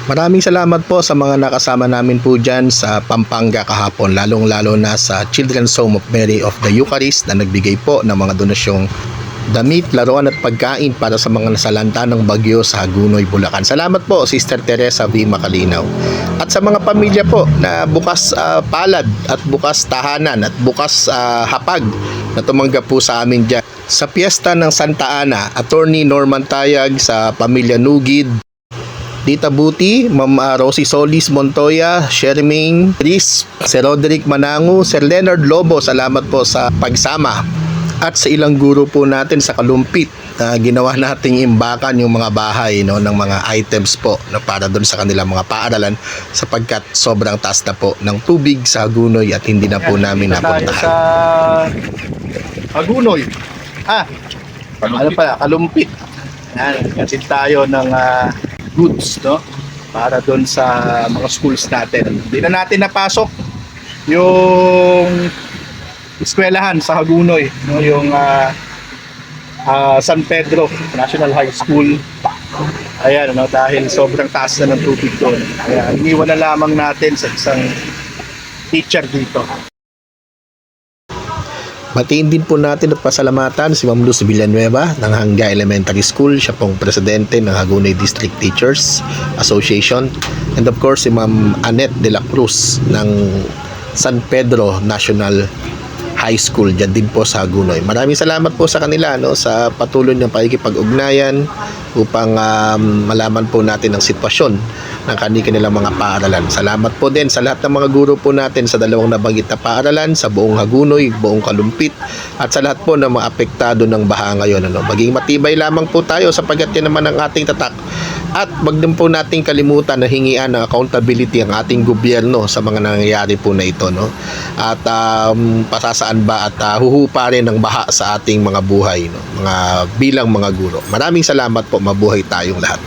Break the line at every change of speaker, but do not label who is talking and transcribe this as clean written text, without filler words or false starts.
Maraming salamat po sa mga nakasama namin po dyan sa Pampanga kahapon, lalong-lalo na sa Children's Home of Mary of the Eucharist na nagbigay po ng mga donasyong damit, laruan at pagkain para sa mga nasalanta ng bagyo sa Hagunoy, Bulacan. Salamat po, Sister Teresa V. Macalinaw. At sa mga pamilya po na bukas palad at bukas tahanan at bukas hapag na tumanggap po sa amin dyan sa piyesta ng Santa Ana, Attorney Norman Tayag sa pamilya Nugid, Tita Buti, Ma'am Rosie Solis Montoya, Shermaine Chris, Sir Roderick Manangu, Sir Leonard Lobo, salamat po sa pagsama. At sa ilang guro po natin sa Kalumpit, ginawa nating imbakan yung mga bahay, no, ng mga items po na para doon sa kanilang mga paaralan sapagkat sobrang taas na po ng tubig sa Hagunoy at hindi na po namin napuntahan. Sa Hagunoy, ano pala, Kalumpit. Yan, kasi tayo ng goods, no, para doon sa mga schools natin. Hindi na natin napasok yung eskwelahan sa Hagunoy, no, yung San Pedro National High School. Ayan, no, dahil sobrang taas na ng tubig doon. Kaya iniwan na lamang natin sa isang teacher dito. Batiin din po natin at pasalamatan si Ma'am Luz Villanueva ng Hangga Elementary School. Siya pong presidente ng Hagonoy District Teachers Association. And of course, si Ma'am Annette de la Cruz ng San Pedro National High School dyan din po sa Hagonoy. Maraming salamat po sa kanila, no, sa patuloy ng pakikipag-ugnayan upang malaman po natin ang sitwasyon ng kanilang mga paaralan. Salamat po din sa lahat ng mga guro po natin sa dalawang nabanggit na paaralan, sa buong Hagunoy, buong Kalumpit, at sa lahat po ng mga apektado ng baha ngayon. Ano? Maging matibay lamang po tayo sapagkat yan naman ang ating tatak. At wag din po nating kalimutan na hingian ng accountability ang ating gobyerno sa mga nangyayari po na ito. No? At pasasaan ba at huhupa rin ng baha sa ating mga buhay, no? Mga bilang mga guro. Maraming salamat po, mabuhay tayong lahat.